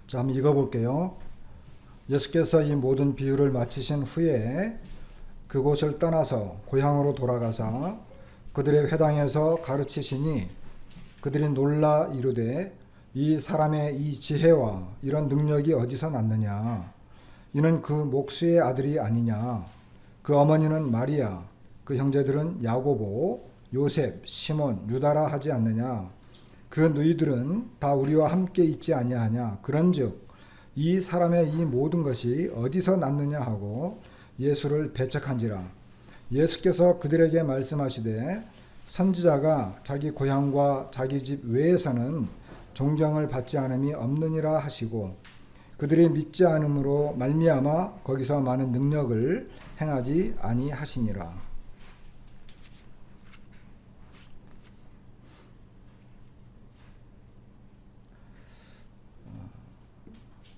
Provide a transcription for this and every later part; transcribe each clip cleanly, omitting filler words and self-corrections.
자, 한번 읽어볼게요. 예수께서 이 모든 비유를 마치신 후에 그곳을 떠나서 고향으로 돌아가사 그들의 회당에서 가르치시니 그들이 놀라 이르되 이 사람의 이 지혜와 이런 능력이 어디서 났느냐? 이는 그 목수의 아들이 아니냐? 그 어머니는 마리아, 그 형제들은 야고보, 요셉, 시몬, 유다라 하지 않느냐? 그 너희들은 다 우리와 함께 있지 아니하냐? 그런즉 이 사람의 이 모든 것이 어디서 났느냐 하고 예수를 배척한지라. 예수께서 그들에게 말씀하시되 선지자가 자기 고향과 자기 집 외에서는 존경을 받지 않음이 없느니라 하시고 그들이 믿지 않음으로 말미암아 거기서 많은 능력을 행하지 아니하시니라.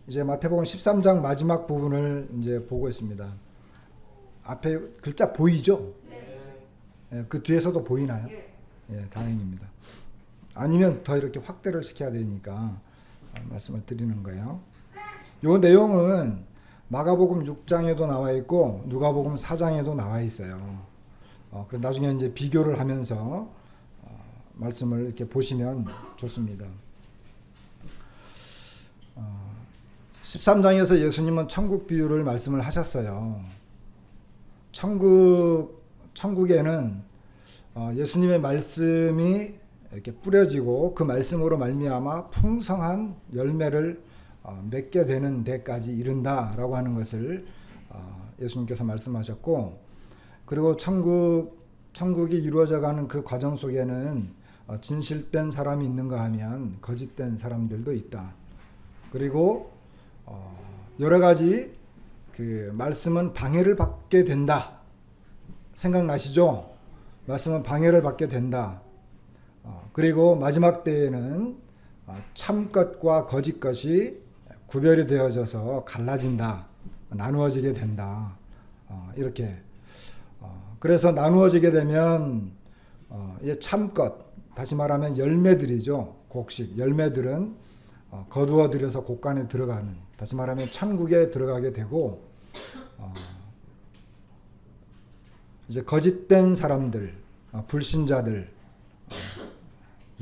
이제 마태복음 13장 마지막 부분을 이제 보고 있습니다. 앞에 글자 보이죠? 네. 그 뒤에서도 보이나요? 예, 다행입니다. 아니면 더 이렇게 확대를 시켜야 되니까 말씀을 드리는 거예요. 이 내용은 마가복음 6장에도 나와 있고 누가복음 4장에도 나와 있어요. 그럼 나중에 이제 비교를 하면서 말씀을 이렇게 보시면 좋습니다. 13장에서 예수님은 천국 비유를 말씀을 하셨어요. 천국에는 예수님의 말씀이 이렇게 뿌려지고 그 말씀으로 말미암아 풍성한 열매를 맺게 되는 데까지 이른다라고 하는 것을 예수님께서 말씀하셨고, 그리고 천국이 이루어져가는 그 과정 속에는 진실된 사람이 있는가 하면 거짓된 사람들도 있다. 그리고 여러 가지 그 말씀은 방해를 받게 된다. 생각나시죠? 말씀은 방해를 받게 된다. 그리고 마지막 때에는 참것과 거짓것이 구별이 되어져서 갈라진다. 나누어지게 된다. 이렇게. 그래서 나누어지게 되면 참것, 다시 말하면 열매들이죠. 곡식, 열매들은 거두어 들여서 곳간에 들어가는, 다시 말하면 천국에 들어가게 되고, 이제 거짓된 사람들, 불신자들,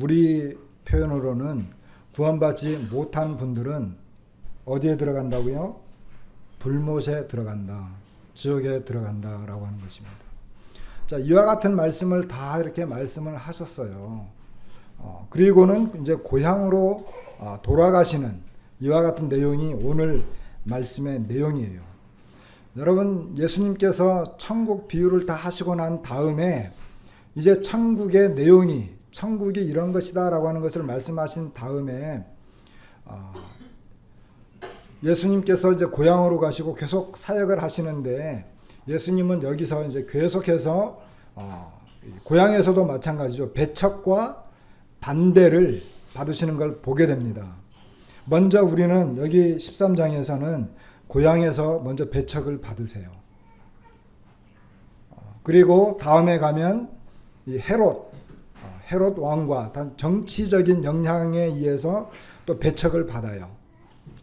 우리 표현으로는 구원받지 못한 분들은 어디에 들어간다고요? 불못에 들어간다, 지옥에 들어간다라고 하는 것입니다. 자, 이와 같은 말씀을 다 이렇게 말씀을 하셨어요. 그리고는 이제 고향으로 돌아가시는 이와 같은 내용이 오늘 말씀의 내용이에요. 여러분, 예수님께서 천국 비유를 다 하시고 난 다음에 이제 천국의 내용이, 천국이 이런 것이다 라고 하는 것을 말씀하신 다음에 예수님께서 이제 고향으로 가시고 계속 사역을 하시는데, 예수님은 여기서 이제 계속해서 고향에서도 마찬가지죠. 배척과 반대를 받으시는 걸 보게 됩니다. 먼저 우리는 여기 13장에서는 고향에서 먼저 배척을 받으세요. 그리고 다음에 가면 이 헤롯 왕과 정치적인 영향에 의해서 또 배척을 받아요.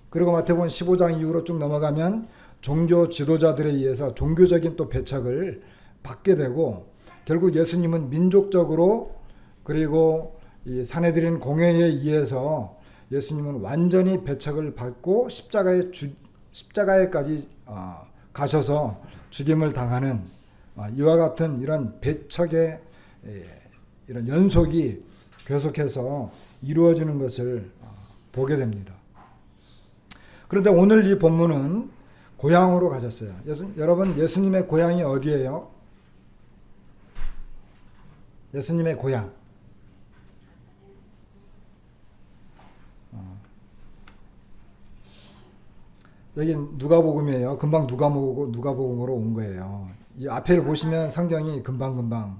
그리고 마태복음 15장 이후로 쭉 넘어가면 종교 지도자들에 의해서 종교적인 또 배척을 받게 되고, 결국 예수님은 민족적으로, 그리고 이 산헤드린 공회에 의해서 예수님은 완전히 배척을 받고 십자가에까지 가셔서 죽임을 당하는 이와 같은 이런 배척의 이런 연속이 계속해서 이루어지는 것을 보게 됩니다. 그런데 오늘 이 본문은 고향으로 가셨어요. 여러분, 예수님의 고향이 어디예요? 예수님의 고향. 여기 누가복음이에요. 금방 누가복음으로 온 거예요. 이 앞에를 보시면 성경이 금방.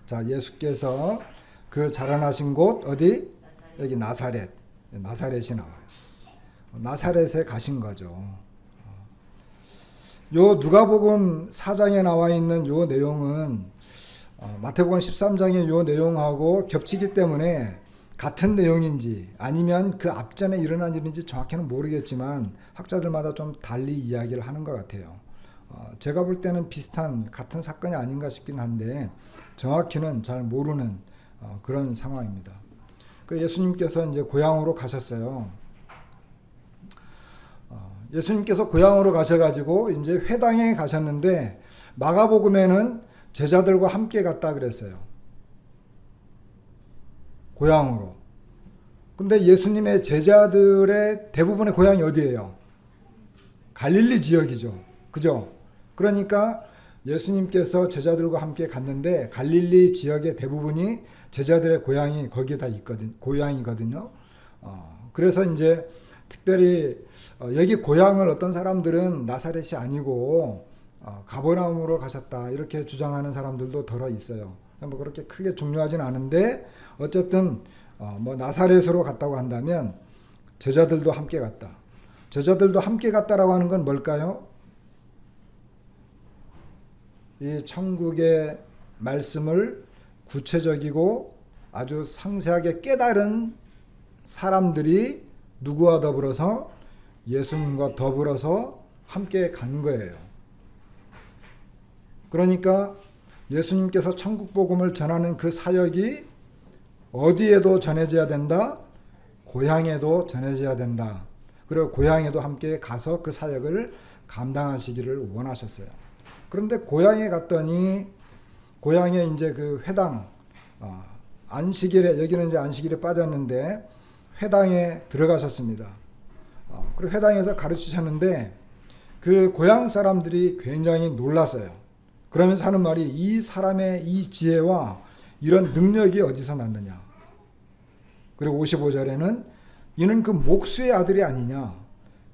자, 예수께서 그 자라나신 곳 어디? 여기 나사렛이 나와요. 나사렛에 가신 거죠. 요 누가복음 4장에 나와 있는 요 내용은 마태복음 13장의 요 내용하고 겹치기 때문에 같은 내용인지 아니면 그 앞전에 일어난 일인지 정확히는 모르겠지만 학자들마다 좀 달리 이야기를 하는 것 같아요. 제가 볼 때는 비슷한 같은 사건이 아닌가 싶긴 한데 정확히는 잘 모르는 그런 상황입니다. 그 예수님께서 이제 고향으로 가셨어요. 예수님께서 고향으로 가셔가지고 이제 회당에 가셨는데 마가복음에는 제자들과 함께 갔다 그랬어요. 고향으로. 근데 예수님의 제자들의 대부분의 고향이 어디예요? 갈릴리 지역이죠. 그죠? 그러니까 예수님께서 제자들과 함께 갔는데 갈릴리 지역의 대부분이 제자들의 고향이 거기에 다 있거든, 고향이거든요. 그래서 이제 특별히 여기 고향을 어떤 사람들은 나사렛이 아니고 가버나움으로 가셨다 이렇게 주장하는 사람들도 덜어 있어요. 뭐 그렇게 크게 중요하진 않은데 어쨌든 뭐 나사렛으로 갔다고 한다면 제자들도 함께 갔다. 제자들도 함께 갔다라고 하는 건 뭘까요? 이 천국의 말씀을 구체적이고 아주 상세하게 깨달은 사람들이 누구와 더불어서 예수님과 더불어서 함께 간 거예요. 그러니까 예수님께서 천국 복음을 전하는 그 사역이 어디에도 전해져야 된다. 고향에도 전해져야 된다. 그리고 고향에도 함께 가서 그 사역을 감당하시기를 원하셨어요. 그런데 고향에 갔더니 고향에 이제 그 회당 안식일에 여기는 이제 안식일에 빠졌는데 회당에 들어가셨습니다. 그리고 회당에서 가르치셨는데 그 고향 사람들이 굉장히 놀랐어요. 그러면서 하는 말이 이 사람의 이 지혜와 이런 능력이 어디서 났느냐. 그리고 55절에는 이는 그 목수의 아들이 아니냐.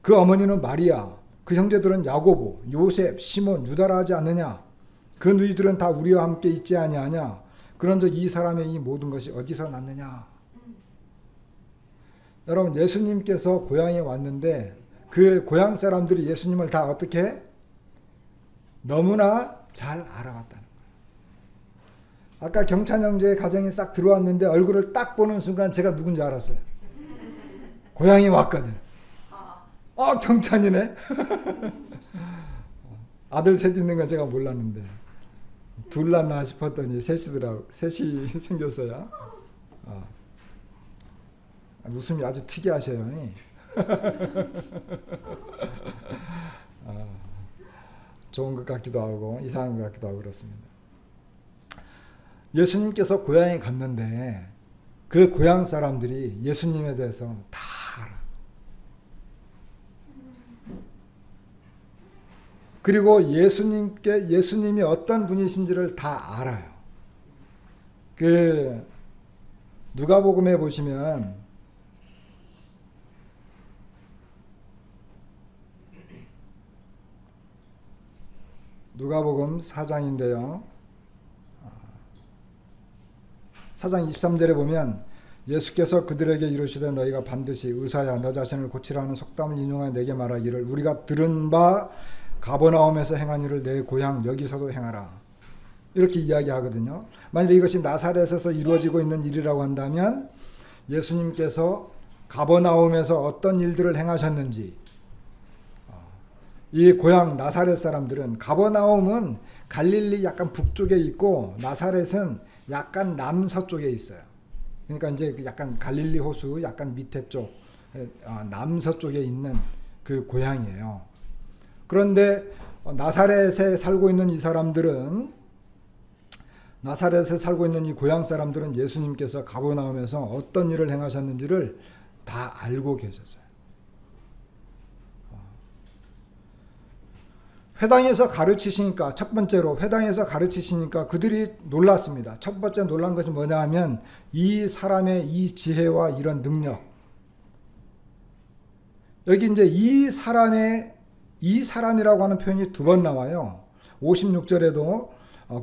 그 어머니는 마리아, 그 형제들은 야고보, 요셉, 시몬, 유다라 하지 않느냐. 그 누이들은 다 우리와 함께 있지 아니하냐. 그런즉 이 사람의 이 모든 것이 어디서 났느냐. 여러분 예수님께서 고향에 왔는데 그 고향 사람들이 예수님을 다 어떻게 너무나 잘 알아봤다는 거예요. 아까 경찬 형제의 가정에 싹 들어왔는데 얼굴을 딱 보는 순간 제가 누군지 알았어요. 고향에 왔거든. 경찬이네. 아들 셋 있는 건 제가 몰랐는데 둘 낳나 싶었더니 셋이 생겼어요. 웃음이 아주 특이하셔요. 좋은 것 같기도 하고 이상한 것 같기도 하고 그렇습니다. 예수님께서 고향에 갔는데 그 고향 사람들이 예수님에 대해서 다 알아. 그리고 예수님이 어떤 분이신지를 다 알아요. 그 누가복음에 보시면 누가복음 4장인데요. 4장 23절에 보면 예수께서 그들에게 이르시되 너희가 반드시 의사야 너 자신을 고치라 하는 속담을 인용하여 내게 말하기를 우리가 들은 바 가버나움에서 행한 일을 내 고향 여기서도 행하라. 이렇게 이야기하거든요. 만일 이것이 나사렛에서 이루어지고 있는 일이라고 한다면 예수님께서 가버나움에서 어떤 일들을 행하셨는지 이 고향 나사렛 사람들은 가버나움은 갈릴리 약간 북쪽에 있고 나사렛은 약간 남서쪽에 있어요. 그러니까 이제 약간 갈릴리 호수 약간 밑에 쪽 남서쪽에 있는 그 고향이에요. 그런데 나사렛에 살고 있는 이 사람들은 나사렛에 살고 있는 이 고향 사람들은 예수님께서 가버나움에서 어떤 일을 행하셨는지를 다 알고 계셨어요. 회당에서 가르치시니까 첫 번째로 회당에서 가르치시니까 그들이 놀랐습니다. 첫 번째 놀란 것이 뭐냐 하면 이 사람의 이 지혜와 이런 능력. 여기 이제 이 사람이라고 하는 표현이 두 번 나와요. 56절에도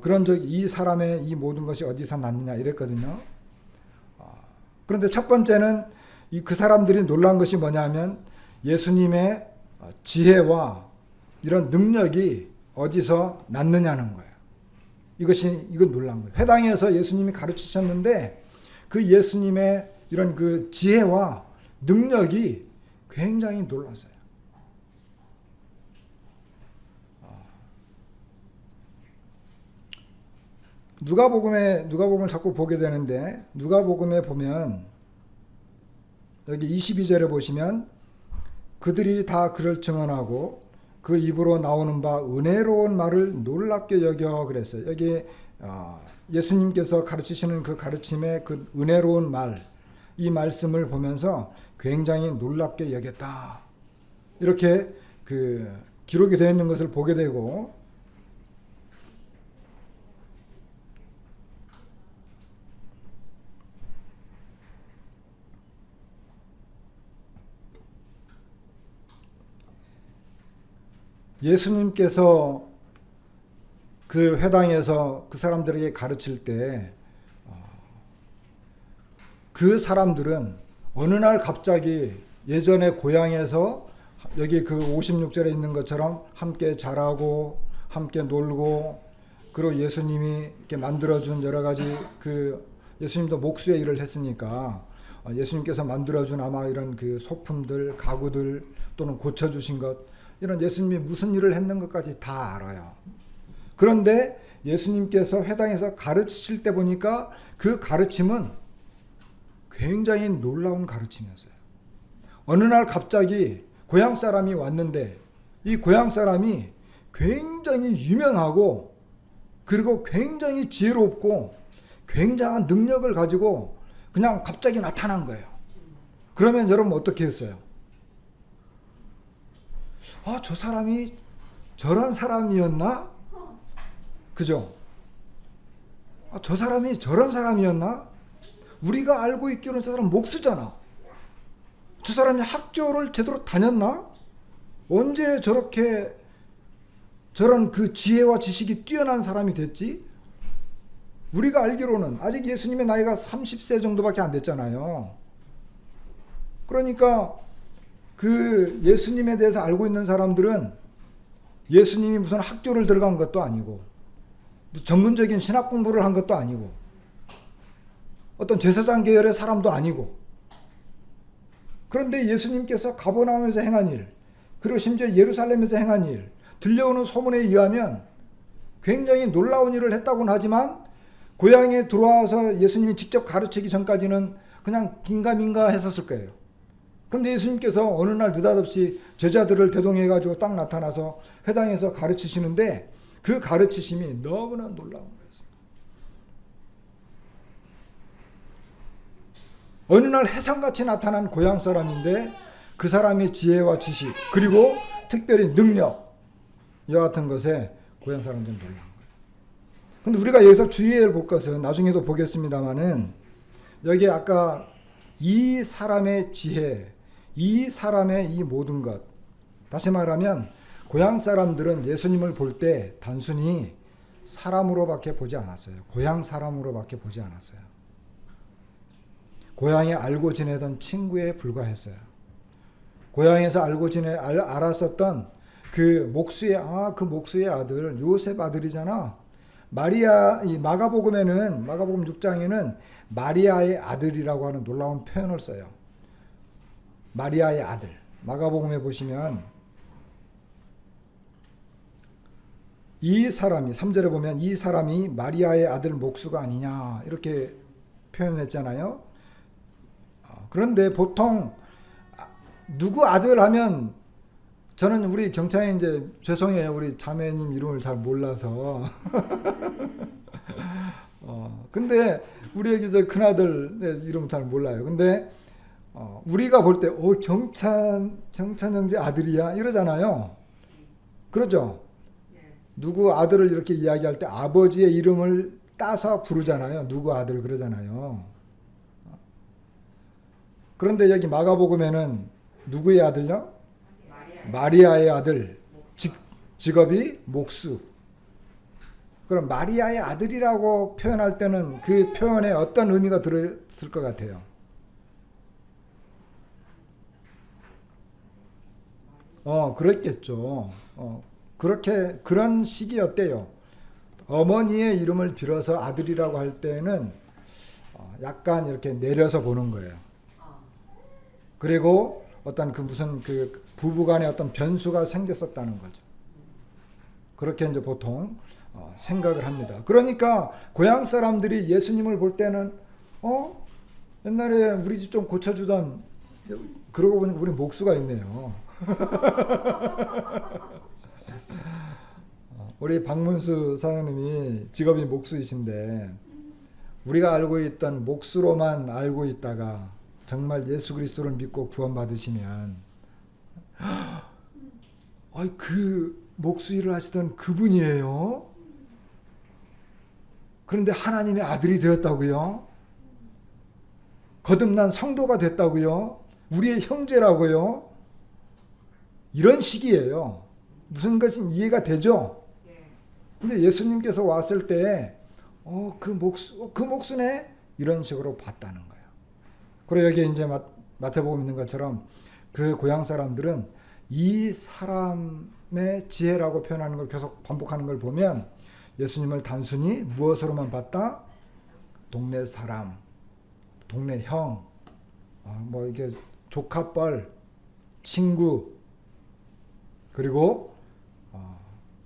그런즉 이 사람의 이 모든 것이 어디서 났느냐 이랬거든요. 그런데 첫 번째는 그 사람들이 놀란 것이 뭐냐면 예수님의 지혜와 이런 능력이 어디서 났느냐는 거예요. 이건 놀란 거예요. 회당에서 예수님이 가르치셨는데 그 예수님의 이런 그 지혜와 능력이 굉장히 놀랐어요. 누가복음을 자꾸 보게 되는데, 누가복음에 보면 여기 22절에 보시면 그들이 다 그를 증언하고 그 입으로 나오는 바 은혜로운 말을 놀랍게 여겨 그랬어요. 여기 예수님께서 가르치시는 그 가르침의 그 은혜로운 말, 이 말씀을 보면서 굉장히 놀랍게 여겼다. 이렇게 그 기록이 되어 있는 것을 보게 되고, 예수님께서 그 회당에서 그 사람들에게 가르칠 때 그 사람들은 어느 날 갑자기 예전에 고향에서 여기 그 56절에 있는 것처럼 함께 자라고 함께 놀고, 그리고 예수님이 이렇게 만들어준 여러 가지 그 예수님도 목수의 일을 했으니까 예수님께서 만들어준 아마 이런 그 소품들, 가구들 또는 고쳐주신 것, 이런 예수님이 무슨 일을 했는 것까지 다 알아요. 그런데 예수님께서 회당에서 가르치실 때 보니까 그 가르침은 굉장히 놀라운 가르침이었어요. 어느 날 갑자기 고향 사람이 왔는데, 이 고향 사람이 굉장히 유명하고 그리고 굉장히 지혜롭고 굉장한 능력을 가지고 그냥 갑자기 나타난 거예요. 그러면 여러분 어떻게 했어요? 저 사람이 저런 사람이었나? 그죠? 저 사람이 저런 사람이었나? 우리가 알고 있기로는 저 사람 목수잖아. 저 사람이 학교를 제대로 다녔나? 언제 저렇게 저런 그 지혜와 지식이 뛰어난 사람이 됐지? 우리가 알기로는 아직 예수님의 나이가 30세 정도밖에 안 됐잖아요. 그러니까 그 예수님에 대해서 알고 있는 사람들은 예수님이 무슨 학교를 들어간 것도 아니고 전문적인 신학 공부를 한 것도 아니고 어떤 제사장 계열의 사람도 아니고, 그런데 예수님께서 가버나움에서 행한 일, 그리고 심지어 예루살렘에서 행한 일, 들려오는 소문에 의하면 굉장히 놀라운 일을 했다고는 하지만 고향에 들어와서 예수님이 직접 가르치기 전까지는 그냥 긴가민가 했었을 거예요. 그런데 예수님께서 어느 날 느닷없이 제자들을 대동해가지고 딱 나타나서 회당에서 가르치시는데 그 가르치심이 너무나 놀라운 거예요. 어느 날 해성같이 나타난 고향 사람인데 그 사람의 지혜와 지식, 그리고 특별히 능력, 이와 같은 것에 고향 사람들은 놀란 거예요. 근데 우리가 여기서 주의해야 볼 것은 나중에도 보겠습니다만은, 여기 아까 이 사람의 지혜, 이 사람의 이 모든 것, 다시 말하면 고향 사람들은 예수님을 볼 때 단순히 사람으로밖에 보지 않았어요. 고향 사람으로밖에 보지 않았어요. 고향에 알고 지내던 친구에 불과했어요. 고향에서 알았었던 그 목수의 아들, 요셉 아들이잖아. 마리아, 이 마가복음 6장에는 마리아의 아들이라고 하는 놀라운 표현을 써요. 마리아의 아들. 마가복음에 보시면 이 사람이 3절에 보면 이 사람이 마리아의 아들 목수가 아니냐 이렇게 표현했잖아요. 그런데 보통 누구 아들 하면, 저는 우리 경창에 이제 죄송해요, 우리 자매님 이름을 잘 몰라서 근데 우리 여기 저 큰아들 이름 잘 몰라요. 근데 우리가 볼 때 경찬 형제 아들이야 이러잖아요. 그러죠? 누구 아들을 이렇게 이야기할 때 아버지의 이름을 따서 부르잖아요. 누구 아들 그러잖아요. 그런데 여기 마가복음에는 누구의 아들요? 마리아의 아들, 직업이 목수. 그럼 마리아의 아들이라고 표현할 때는 그 표현에 어떤 의미가 들었을 것 같아요? 그랬겠죠. 그런 시기였대요. 어머니의 이름을 빌어서 아들이라고 할 때는 약간 이렇게 내려서 보는 거예요. 그리고 어떤 그 무슨 그 부부간에 어떤 변수가 생겼었다는 거죠. 그렇게 이제 보통 생각을 합니다. 그러니까 고향 사람들이 예수님을 볼 때는 옛날에 우리 집 좀 고쳐주던, 그러고 보니까 우리 목수가 있네요. 우리 박문수 사장님이 직업이 목수이신데 우리가 알고 있던 목수로만 알고 있다가 정말 예수 그리스도를 믿고 구원받으시면 그 목수 일을 하시던 그분이에요. 그런데 하나님의 아들이 되었다고요. 거듭난 성도가 됐다고요. 우리의 형제라고요. 이런 식이에요. 무슨 것은 이해가 되죠? 근데 예수님께서 왔을 때 그 목수네? 이런 식으로 봤다는 거예요. 그리고 여기 이제 마태복음 있는 것처럼 그 고향 사람들은 이 사람의 지혜라고 표현하는 걸 계속 반복하는 걸 보면 예수님을 단순히 무엇으로만 봤다? 동네 사람, 동네 형, 뭐 이게 조카뻘, 친구, 그리고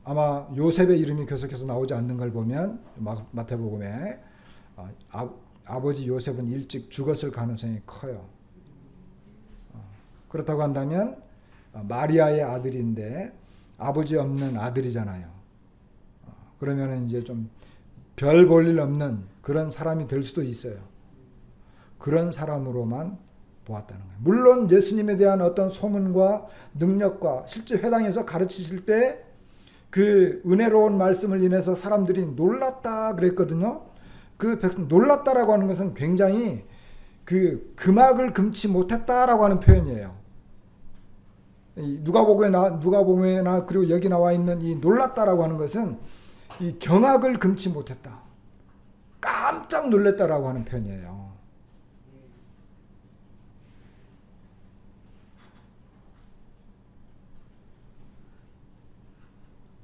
아마 요셉의 이름이 계속해서 나오지 않는 걸 보면 마태복음에 아버지 요셉은 일찍 죽었을 가능성이 커요. 그렇다고 한다면 마리아의 아들인데 아버지 없는 아들이잖아요. 그러면 이제 좀 별 볼 일 없는 그런 사람이 될 수도 있어요. 그런 사람으로만 보았다는 거예요. 물론 예수님에 대한 어떤 소문과 능력과 실제 회당에서 가르치실 때 그 은혜로운 말씀을 인해서 사람들이 놀랐다 그랬거든요. 그 백성 놀랐다라고 하는 것은 굉장히 그 금악을 금치 못했다라고 하는 표현이에요. 누가복음에 그리고 여기 나와 있는 이 놀랐다라고 하는 것은 이 경악을 금치 못했다, 깜짝 놀랐다라고 하는 표현이에요.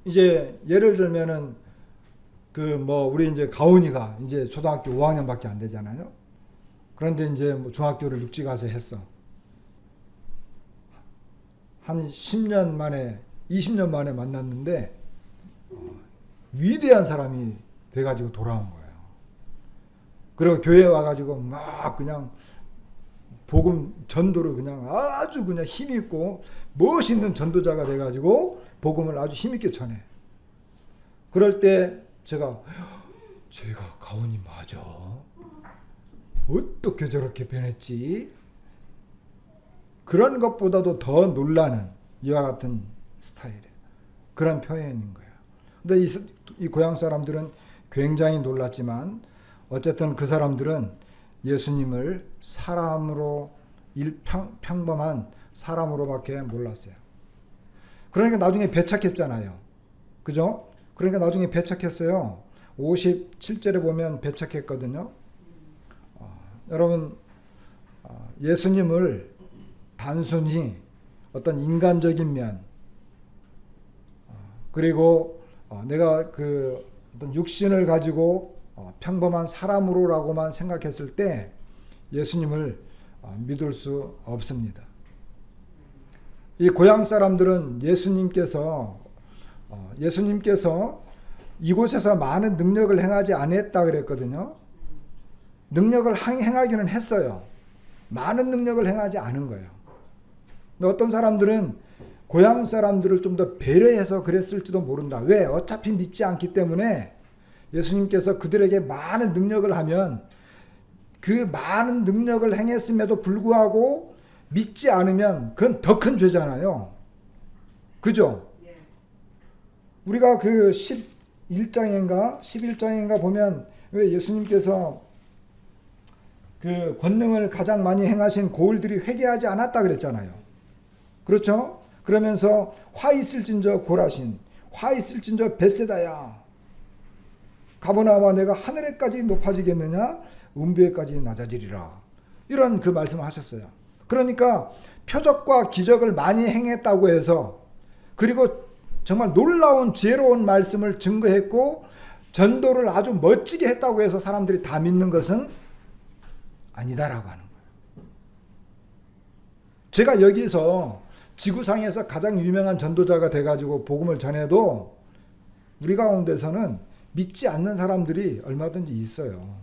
이제 예를 들면은 우리 이제 가온이가 이제 초등학교 5학년밖에 안 되잖아요. 그런데 이제 중학교를 육지 가서 했어. 한 10년 만에 20년 만에 만났는데 위대한 사람이 돼가지고 돌아온 거예요. 그리고 교회에 와가지고 막 그냥 복음 전도를 그냥 아주 그냥 힘있고 멋있는 전도자가 돼가지고 복음을 아주 힘있게 전해. 그럴 때 제가 가온이 맞아? 어떻게 저렇게 변했지? 그런 것보다도 더 놀라는 이와 같은 스타일이에요. 그런 표현인 거예요. 근데 이 고향 사람들은 굉장히 놀랐지만 어쨌든 그 사람들은 예수님을 사람으로 평범한 사람으로밖에 몰랐어요. 그러니까 나중에 배척했잖아요. 그죠? 그러니까 나중에 배척했어요. 57절에 보면 배척했거든요. 여러분, 예수님을 단순히 어떤 인간적인 면, 그리고 내가 그 어떤 육신을 가지고 평범한 사람으로라고만 생각했을 때 예수님을 믿을 수 없습니다. 이 고향 사람들은 예수님께서 이곳에서 많은 능력을 행하지 않았다 그랬거든요. 능력을 행하기는 했어요. 많은 능력을 행하지 않은 거예요. 근데 어떤 사람들은 고향 사람들을 좀 더 배려해서 그랬을지도 모른다. 왜? 어차피 믿지 않기 때문에 예수님께서 그들에게 많은 능력을 하면 그 많은 능력을 행했음에도 불구하고 믿지 않으면 그건 더 큰 죄잖아요. 그죠? 우리가 그 11장인가 보면 왜 예수님께서 그 권능을 가장 많이 행하신 고을들이 회개하지 않았다 그랬잖아요. 그렇죠? 그러면서 화 있을진저 고라신, 화 있을진저 벳세다야, 가버나움아 내가 하늘에까지 높아지겠느냐, 음부에까지 낮아지리라, 이런 그 말씀을 하셨어요. 그러니까 표적과 기적을 많이 행했다고 해서, 그리고 정말 놀라운 지혜로운 말씀을 증거했고 전도를 아주 멋지게 했다고 해서 사람들이 다 믿는 것은 아니다라고 하는 거예요. 제가 여기서 지구상에서 가장 유명한 전도자가 돼가지고 복음을 전해도 우리 가운데서는 믿지 않는 사람들이 얼마든지 있어요.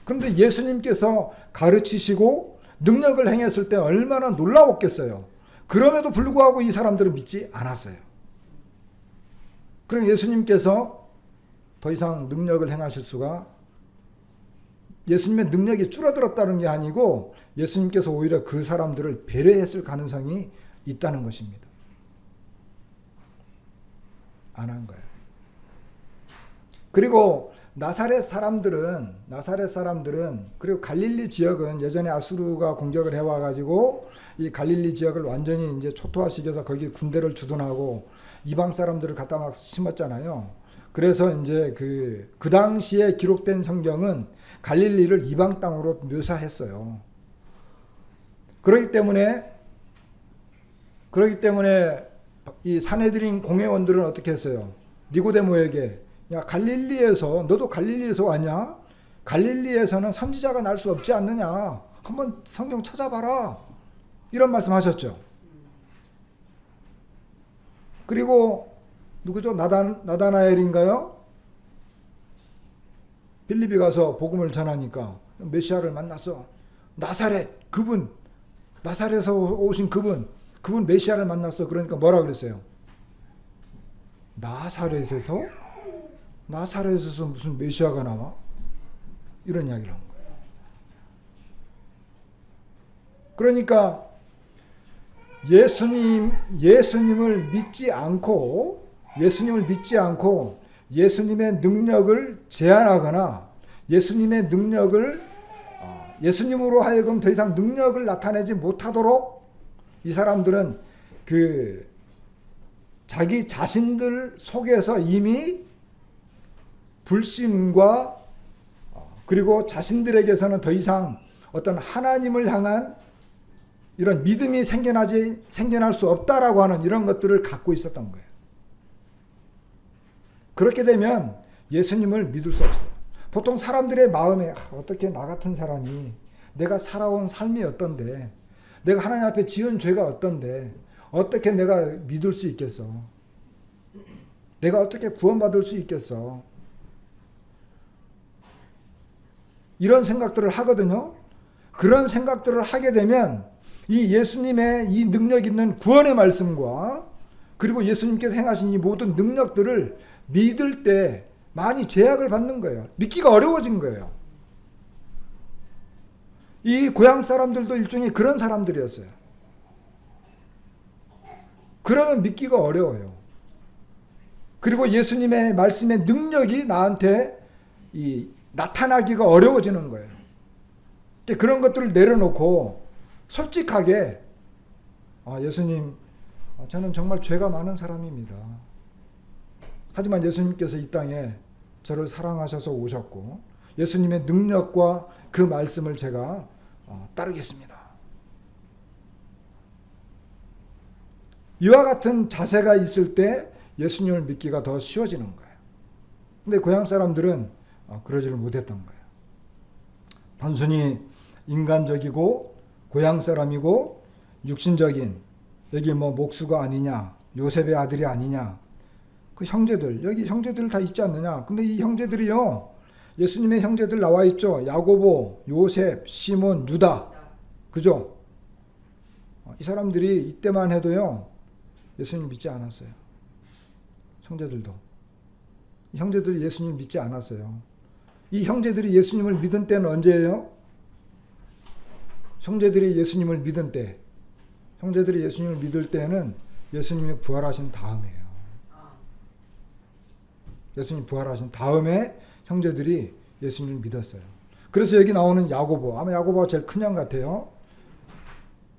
그런데 예수님께서 가르치시고 능력을 행했을 때 얼마나 놀라웠겠어요. 그럼에도 불구하고 이 사람들은 믿지 않았어요. 그럼 예수님께서 더 이상 능력을 행하실 수가, 예수님의 능력이 줄어들었다는 게 아니고 예수님께서 오히려 그 사람들을 배려했을 가능성이 있다는 것입니다. 안 한 거예요. 그리고 나사렛 사람들은 그리고 갈릴리 지역은 예전에 아수르가 공격을 해와가지고 이 갈릴리 지역을 완전히 이제 초토화시켜서 거기 군대를 주둔하고 이방 사람들을 갖다 막 심었잖아요. 그래서 이제 그 당시에 기록된 성경은 갈릴리를 이방 땅으로 묘사했어요. 그렇기 때문에 이 산헤드린 공회원들은 어떻게 했어요? 니고데모에게, 야, 갈릴리에서, 너도 갈릴리에서 왔냐? 갈릴리에서는 선지자가 날 수 없지 않느냐? 한번 성경 찾아봐라. 이런 말씀 하셨죠. 그리고 누구죠? 나다나엘인가요? 빌립이 가서 복음을 전하니까 메시아를 만났어. 나사렛, 나사렛에서 오신 그분 메시아를 만났어. 그러니까 뭐라 그랬어요? 나사렛에서 무슨 메시아가 나와? 이런 이야기를 한 거예요. 그러니까 예수님을 믿지 않고 예수님의 능력을 제한하거나 예수님으로 하여금 더 이상 능력을 나타내지 못하도록 이 사람들은 자기 자신들 속에서 이미 불신과 그리고 자신들에게서는 더 이상 어떤 하나님을 향한 이런 믿음이 생겨날 수 없다라고 하는 이런 것들을 갖고 있었던 거예요. 그렇게 되면 예수님을 믿을 수 없어요. 보통 사람들의 마음에 어떻게 나 같은 사람이 내가 살아온 삶이 어떤데, 내가 하나님 앞에 지은 죄가 어떤데 어떻게 내가 믿을 수 있겠어? 내가 어떻게 구원받을 수 있겠어? 이런 생각들을 하거든요. 그런 생각들을 하게 되면 이 예수님의 이 능력 있는 구원의 말씀과 그리고 예수님께서 행하신 이 모든 능력들을 믿을 때 많이 제약을 받는 거예요. 믿기가 어려워진 거예요. 이 고향 사람들도 일종의 그런 사람들이었어요. 그러면 믿기가 어려워요. 그리고 예수님의 말씀의 능력이 나한테 나타나기가 어려워지는 거예요. 그런 것들을 내려놓고 솔직하게, 예수님, 저는 정말 죄가 많은 사람입니다. 하지만 예수님께서 이 땅에 저를 사랑하셔서 오셨고 예수님의 능력과 그 말씀을 제가 따르겠습니다. 이와 같은 자세가 있을 때 예수님을 믿기가 더 쉬워지는 거예요. 근데 고향 사람들은 그러지를 못했던 거예요. 단순히 인간적이고 고향 사람이고 육신적인, 여기 목수가 아니냐, 요셉의 아들이 아니냐, 그 형제들, 여기 형제들 다 있지 않느냐. 근데 이 형제들이요, 예수님의 형제들 나와 있죠. 야고보, 요셉, 시몬, 유다. 그죠? 이 사람들이 이때만 해도요, 예수님 믿지 않았어요. 형제들도. 이 형제들이 예수님 믿지 않았어요. 이 형제들이 예수님을 믿은 때는 언제예요? 형제들이 예수님을 믿은 때. 형제들이 예수님을 믿을 때는 예수님이 부활하신 다음이에요. 예수님 부활하신 다음에 형제들이 예수님을 믿었어요. 그래서 여기 나오는 야고보, 아마 야고보가 제일 큰 형 같아요.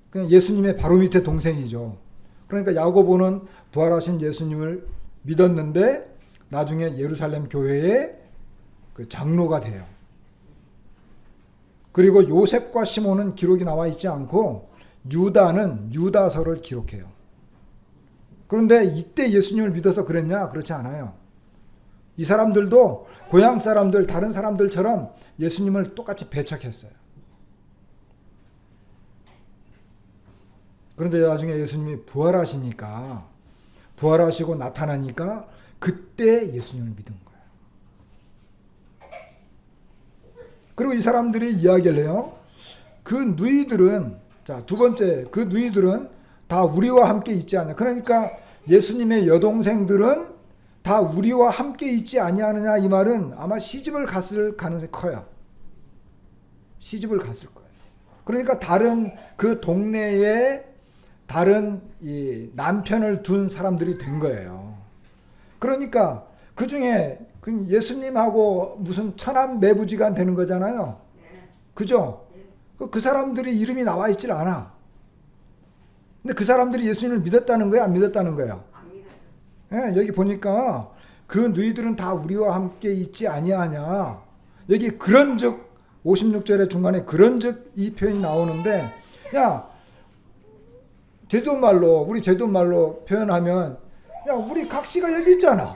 그냥 예수님의 바로 밑에 동생이죠. 그러니까 야고보는 부활하신 예수님을 믿었는데 나중에 예루살렘 교회의 그 장로가 돼요. 그리고 요셉과 시몬은 기록이 나와 있지 않고 유다는 유다서를 기록해요. 그런데 이때 예수님을 믿어서 그랬냐? 그렇지 않아요. 이 사람들도 고향 사람들, 다른 사람들처럼 예수님을 똑같이 배척했어요. 그런데 나중에 예수님이 부활하시고 나타나니까 그때 예수님을 믿은 거예요. 그리고 이 사람들이 이야기를 해요. 그 누이들은, 자, 두 번째, 그 누이들은 다 우리와 함께 있지 않냐. 그러니까 예수님의 여동생들은 다 우리와 함께 있지 아니하느냐, 이 말은 아마 시집을 갔을 가능성이 커요. 시집을 갔을 거예요. 그러니까 다른 그 동네에 다른 이 남편을 둔 사람들이 된 거예요. 그러니까 그 중에 예수님하고 무슨 천암매부지간 되는 거잖아요. 그죠? 그 사람들이 이름이 나와 있질 않아. 근데 그 사람들이 예수님을 믿었다는 거야, 안 믿었다는 거야? 예, 여기 보니까 그 누이들은 다 우리와 함께 있지 아니하냐. 여기 그런즉 56절의 중간에 그런즉 이 표현이 나오는데, 야, 제주도말로, 우리 제주도말로 표현하면, 야, 우리 각시가 여기 있잖아.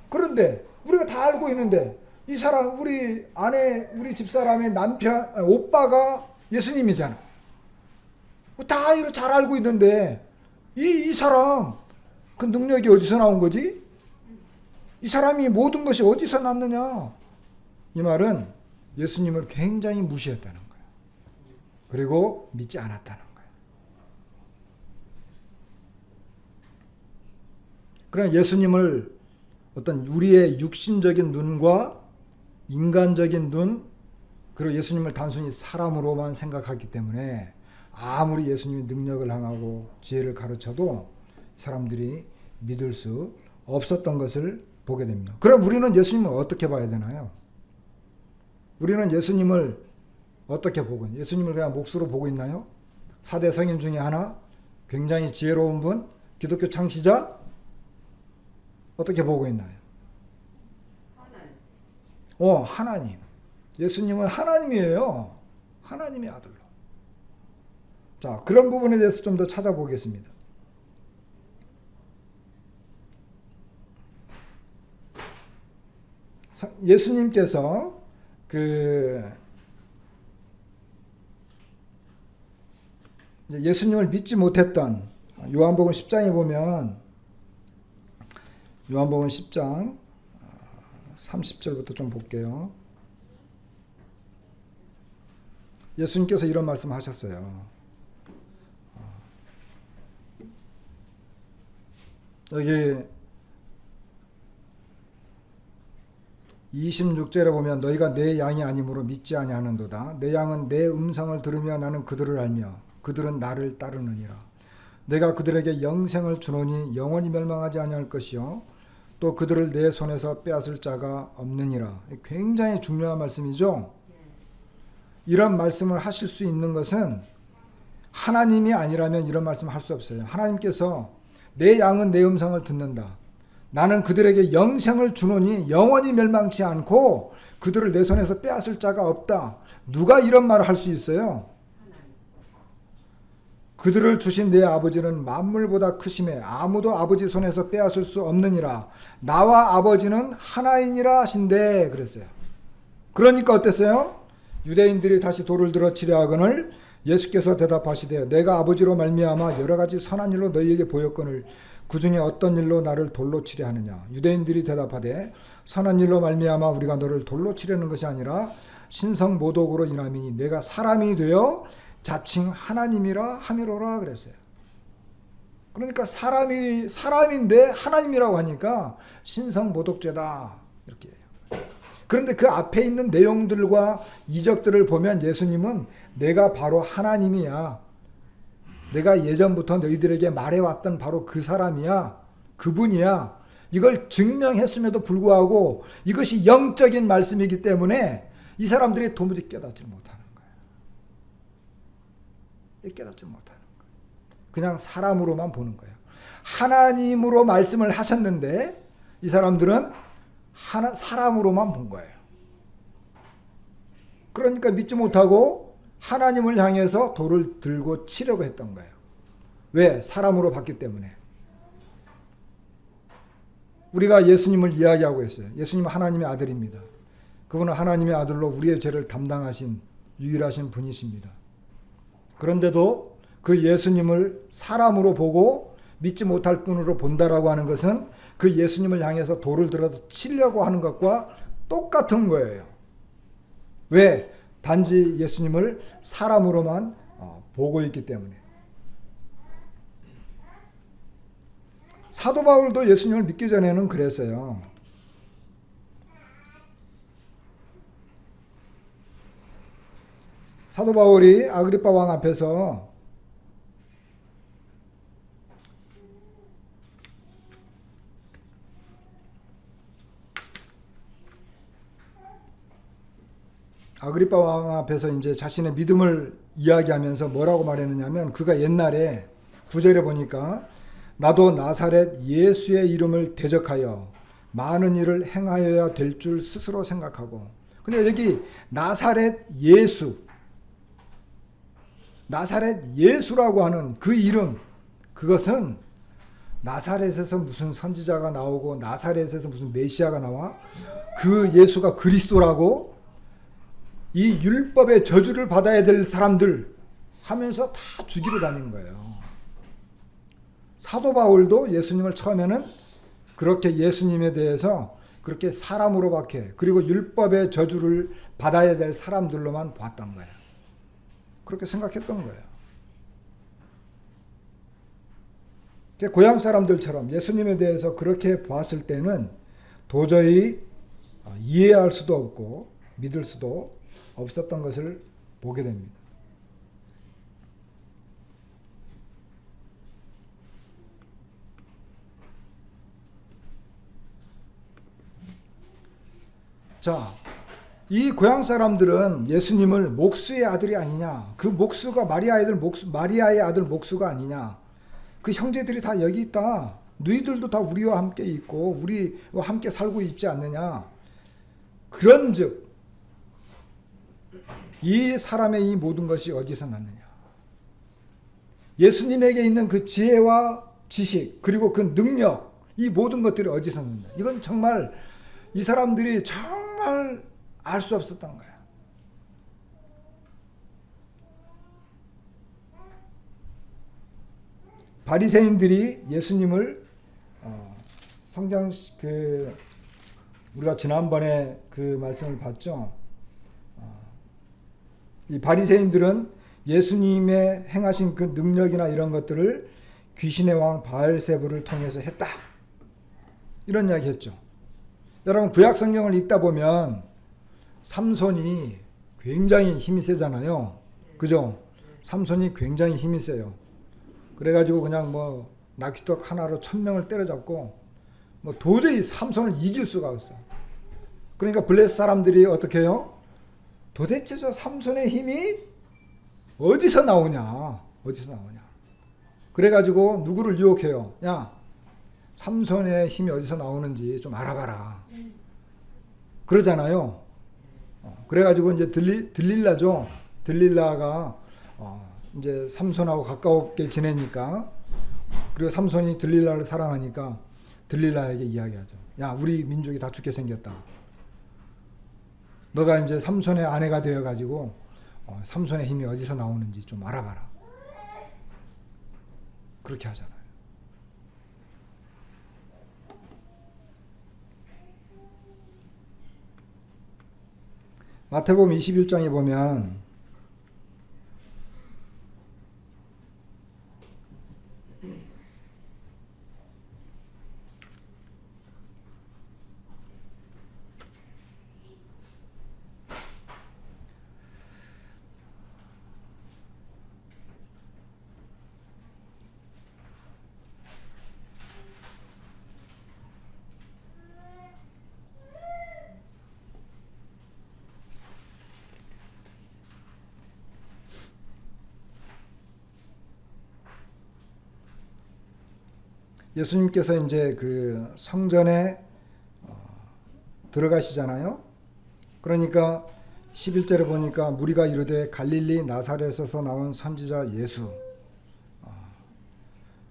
그런데 우리가 다 알고 있는데 이 사람, 우리 아내, 우리 집사람의 남편, 오빠가 예수님이잖아. 다 이거 잘 알고 있는데 이 사람 그 능력이 어디서 나온 거지? 이 사람이 모든 것이 어디서 났느냐? 이 말은 예수님을 굉장히 무시했다는 거예요. 그리고 믿지 않았다는 거예요. 그럼 예수님을 어떤 우리의 육신적인 눈과 인간적인 눈, 그리고 예수님을 단순히 사람으로만 생각하기 때문에 아무리 예수님이 능력을 행하고 지혜를 가르쳐도 사람들이 믿을 수 없었던 것을 보게 됩니다. 그럼 우리는 예수님을 어떻게 봐야 되나요? 우리는 예수님을 어떻게 보고 있나요? 예수님을 그냥 몫으로 보고 있나요? 4대 성인 중에 하나, 굉장히 지혜로운 분, 기독교 창시자, 어떻게 보고 있나요? 하나님. 예수님은 하나님이에요. 하나님의 아들로. 자, 그런 부분에 대해서 좀 더 찾아보겠습니다. 예수님께서 예수님을 믿지 못했던 요한복음 10장에 보면, 요한복음 10장 30절부터 좀 볼게요. 예수님께서 이런 말씀 하셨어요. 여기 26절에 보면 너희가 내 양이 아니므로 믿지 아니하는도다. 내 양은 내 음성을 들으며 나는 그들을 알며 그들은 나를 따르느니라. 내가 그들에게 영생을 주노니 영원히 멸망하지 아니할 것이요 또 그들을 내 손에서 빼앗을 자가 없느니라. 굉장히 중요한 말씀이죠. 이런 말씀을 하실 수 있는 것은 하나님이 아니라면 이런 말씀을 할 수 없어요. 하나님께서 내 양은 내 음성을 듣는다. 나는 그들에게 영생을 주노니 영원히 멸망치 않고 그들을 내 손에서 빼앗을 자가 없다. 누가 이런 말을 할 수 있어요? 그들을 주신 내 아버지는 만물보다 크심에 아무도 아버지 손에서 빼앗을 수 없느니라. 나와 아버지는 하나이니라 하신대 그랬어요. 그러니까 어땠어요? 유대인들이 다시 돌을 들어 치려 하거늘 예수께서 대답하시되 내가 아버지로 말미암아 여러 가지 선한 일로 너희에게 보였거늘 그 중에 어떤 일로 나를 돌로 치려 하느냐. 유대인들이 대답하되 선한 일로 말미암아 우리가 너를 돌로 치려는 것이 아니라 신성 모독으로 인함이니 내가 사람이 되어 자칭 하나님이라 함이로라 그랬어요. 그러니까 사람인데 하나님이라고 하니까 신성 모독죄다 이렇게 해요. 그런데 그 앞에 있는 내용들과 이적들을 보면 예수님은 내가 바로 하나님이야. 내가 예전부터 너희들에게 말해왔던 바로 그 사람이야. 그분이야. 이걸 증명했음에도 불구하고 이것이 영적인 말씀이기 때문에 이 사람들이 도무지 깨닫지 못하는 거예요. 깨닫지 못하는 거예요. 그냥 사람으로만 보는 거예요. 하나님으로 말씀을 하셨는데 이 사람들은 사람으로만 본 거예요. 그러니까 믿지 못하고 하나님을 향해서 돌을 들고 치려고 했던 거예요. 왜? 사람으로 봤기 때문에. 우리가 예수님을 이야기하고 있어요. 예수님은 하나님의 아들입니다. 그분은 하나님의 아들로 우리의 죄를 담당하신 유일하신 분이십니다. 그런데도 그 예수님을 사람으로 보고 믿지 못할 분으로 본다라고 하는 것은 그 예수님을 향해서 돌을 들어서 치려고 하는 것과 똑같은 거예요. 왜? 단지 예수님을 사람으로만 보고 있기 때문에. 사도 바울도 예수님을 믿기 전에는 그랬어요. 사도 바울이 아그리파 왕 앞에서 이제 자신의 믿음을 이야기하면서 뭐라고 말했느냐면, 그가 옛날에 9절에 보니까 나도 나사렛 예수의 이름을 대적하여 많은 일을 행하여야 될 줄 스스로 생각하고. 근데 여기 나사렛 예수라고 하는 그 이름, 그것은 나사렛에서 무슨 선지자가 나오고 나사렛에서 무슨 메시아가 나와? 그 예수가 그리스도라고 이 율법의 저주를 받아야 될 사람들 하면서 다 죽이러 다닌 거예요. 사도 바울도 예수님을 처음에는 그렇게 예수님에 대해서 그렇게 사람으로밖에, 그리고 율법의 저주를 받아야 될 사람들로만 봤던 거예요. 그렇게 생각했던 거예요. 고향 사람들처럼 예수님에 대해서 그렇게 보았을 때는 도저히 이해할 수도 없고 믿을 수도 없었던 것을 보게 됩니다. 자, 이 고향 사람들은 예수님을 목수의 아들이 아니냐, 그 목수가 마리아의 아들 목수가 아니냐, 그 형제들이 다 여기 있다, 너희들도 다 우리와 함께 있고 우리와 함께 살고 있지 않느냐, 그런즉 이 사람의 이 모든 것이 어디서 났느냐, 예수님에게 있는 그 지혜와 지식 그리고 그 능력, 이 모든 것들이 어디서 났느냐. 이건 정말 이 사람들이 정말 알 수 없었던 거야. 바리새인들이 예수님을 성경 우리가 지난번에 그 말씀을 봤죠. 이 바리새인들은 예수님의 행하신 그 능력이나 이런 것들을 귀신의 왕 바알세불을 통해서 했다, 이런 이야기 했죠. 여러분, 구약 성경을 읽다 보면 삼손이 굉장히 힘이 세잖아요. 그죠? 삼손이 굉장히 힘이 세요. 그래가지고 그냥 뭐 나귀떡 하나로 1000명을 때려잡고 뭐 도저히 삼손을 이길 수가 없어. 그러니까 블레스 사람들이 어떻게 해요? 도대체 저 삼손의 힘이 어디서 나오냐? 그래가지고 누구를 유혹해요? 야, 삼손의 힘이 어디서 나오는지 좀 알아봐라. 그러잖아요. 그래가지고 이제 들릴라죠. 들릴라가 이제 삼손하고 가까웠게 지내니까, 그리고 삼손이 들릴라를 사랑하니까 들릴라에게 이야기하죠. 야, 우리 민족이 다 죽게 생겼다. 너가 이제 삼손의 아내가 되어가지고 삼손의 힘이 어디서 나오는지 좀 알아봐라. 그렇게 하잖아요. 마태복음 21장에 보면 예수님께서 이제 그 성전에 들어가시잖아요. 그러니까 11절에 보니까 무리가 이르되 갈릴리 나사렛에서 나온 선지자 예수.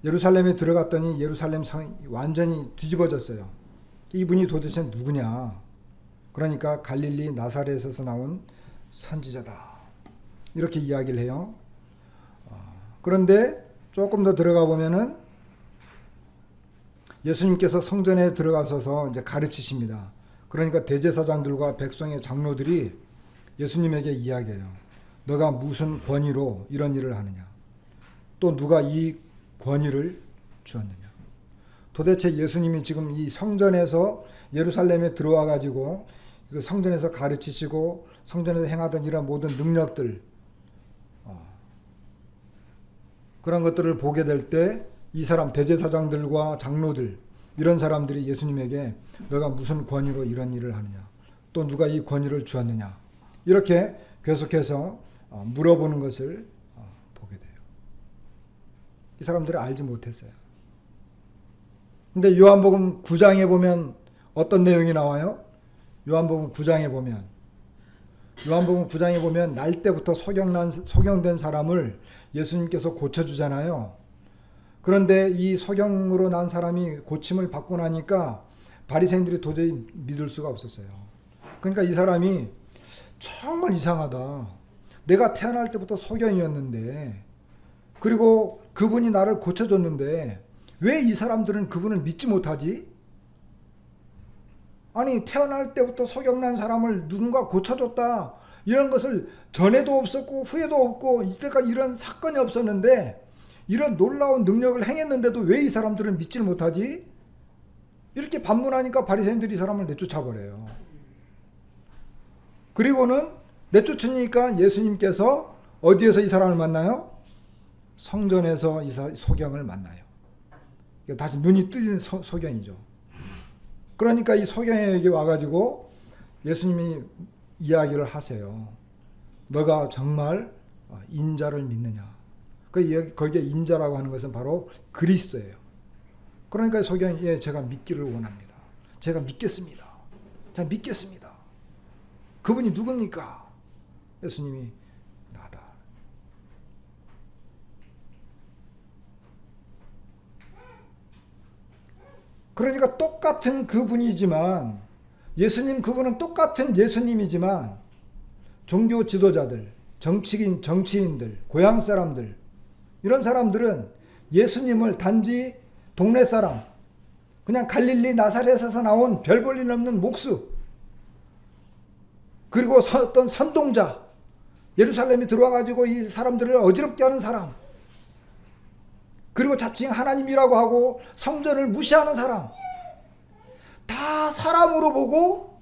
예루살렘에 들어갔더니 예루살렘 성이 완전히 뒤집어졌어요. 이분이 도대체 누구냐? 그러니까 갈릴리 나사렛에서 나온 선지자다. 이렇게 이야기를 해요. 그런데 조금 더 들어가 보면은 예수님께서 성전에 들어가셔서 이제 가르치십니다. 그러니까 대제사장들과 백성의 장로들이 예수님에게 이야기해요. 너가 무슨 권위로 이런 일을 하느냐? 또 누가 이 권위를 주었느냐? 도대체 예수님이 지금 이 성전에서 예루살렘에 들어와 가지고 그 성전에서 가르치시고 성전에서 행하던 이런 모든 능력들, 그런 것들을 보게 될 때 이 사람 대제사장들과 장로들 이런 사람들이 예수님에게 너가 무슨 권위로 이런 일을 하느냐? 또 누가 이 권위를 주었느냐? 이렇게 계속해서 물어보는 것을 보게 돼요. 이 사람들은 알지 못했어요. 근데 요한복음 9장에 보면 어떤 내용이 나와요? 요한복음 9장에 보면 날 때부터 소경된 사람을 예수님께서 고쳐주잖아요. 그런데 이 소경으로 난 사람이 고침을 받고 나니까 바리새인들이 도저히 믿을 수가 없었어요. 그러니까 이 사람이 정말 이상하다. 내가 태어날 때부터 소경이었는데, 그리고 그분이 나를 고쳐줬는데 왜 이 사람들은 그분을 믿지 못하지? 아니, 태어날 때부터 소경난 사람을 누군가 고쳐줬다, 이런 것을 전에도 없었고 후에도 없고 이때까지 이런 사건이 없었는데 이런 놀라운 능력을 행했는데도 왜 이 사람들은 믿질 못하지? 이렇게 반문하니까 바리새인들이 이 사람을 내쫓아버려요. 그리고는 내쫓으니까 예수님께서 어디에서 이 사람을 만나요? 성전에서 이 소경을 만나요. 다시 눈이 뜨진 소경이죠. 그러니까 이 소경에게 와가지고 예수님이 이야기를 하세요. 너가 정말 인자를 믿느냐? 거기에 인자라고 하는 것은 바로 그리스도예요. 그러니까 소경이 예, 제가 믿기를 원합니다. 제가 믿겠습니다. 제가 믿겠습니다. 그분이 누굽니까? 예수님이 나다. 그러니까 똑같은 그분이지만 그분은 똑같은 예수님이지만 종교 지도자들, 정치인들, 고향 사람들, 이런 사람들은 예수님을 단지 동네 사람, 그냥 갈릴리 나사렛에서 나온 별 볼 일 없는 목수, 그리고 어떤 선동자, 예루살렘에 들어와가지고 이 사람들을 어지럽게 하는 사람, 그리고 자칭 하나님이라고 하고 성전을 무시하는 사람, 다 사람으로 보고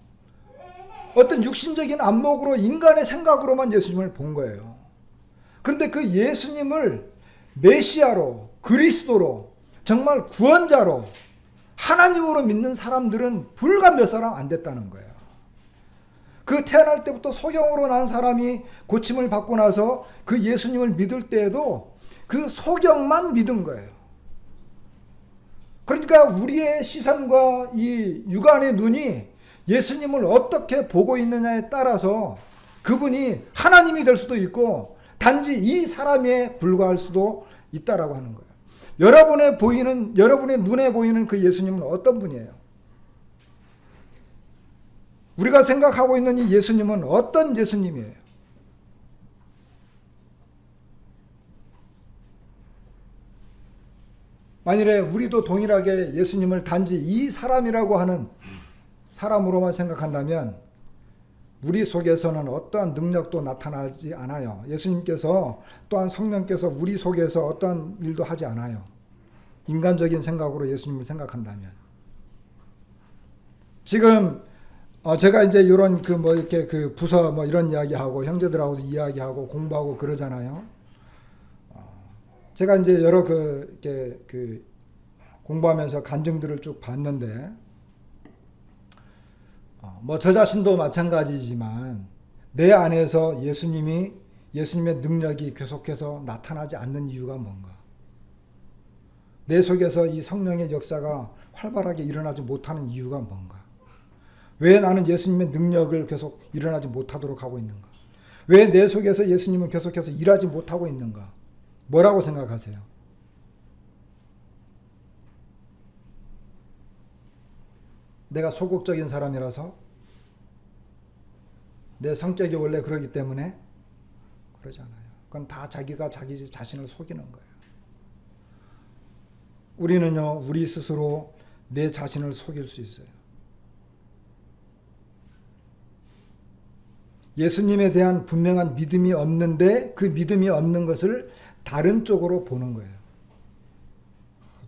어떤 육신적인 안목으로 인간의 생각으로만 예수님을 본 거예요. 그런데 그 예수님을 메시아로, 그리스도로, 정말 구원자로, 하나님으로 믿는 사람들은 불과 몇 사람 안 됐다는 거예요. 그 태어날 때부터 소경으로 난 사람이 고침을 받고 나서 그 예수님을 믿을 때에도 그 소경만 믿은 거예요. 그러니까 우리의 시선과 이 육안의 눈이 예수님을 어떻게 보고 있느냐에 따라서 그분이 하나님이 될 수도 있고 단지 이 사람에 불과할 수도 있다라고 하는 거예요. 여러분의 눈에 보이는 그 예수님은 어떤 분이에요? 우리가 생각하고 있는 이 예수님은 어떤 예수님이에요? 만일에 우리도 동일하게 예수님을 단지 이 사람이라고 하는 사람으로만 생각한다면 우리 속에서는 어떠한 능력도 나타나지 않아요. 예수님께서 또한 성령께서 우리 속에서 어떠한 일도 하지 않아요. 인간적인 생각으로 예수님을 생각한다면. 지금 제가 이제 이런 이렇게 부서 이런 이야기하고 형제들하고 이야기하고 공부하고 그러잖아요. 제가 이제 여러 이렇게 공부하면서 간증들을 쭉 봤는데 저 자신도 마찬가지지만 내 안에서 예수님의 능력이 계속해서 나타나지 않는 이유가 뭔가? 내 속에서 이 성령의 역사가 활발하게 일어나지 못하는 이유가 뭔가? 왜 나는 예수님의 능력을 계속 일어나지 못하도록 하고 있는가? 왜 내 속에서 예수님은 계속해서 일하지 못하고 있는가? 뭐라고 생각하세요? 내가 소극적인 사람이라서? 내 성격이 원래 그러기 때문에? 그러지 않아요. 그건 다 자기가 자기 자신을 속이는 거예요. 우리는요, 우리 스스로 내 자신을 속일 수 있어요. 예수님에 대한 분명한 믿음이 없는데 그 믿음이 없는 것을 다른 쪽으로 보는 거예요.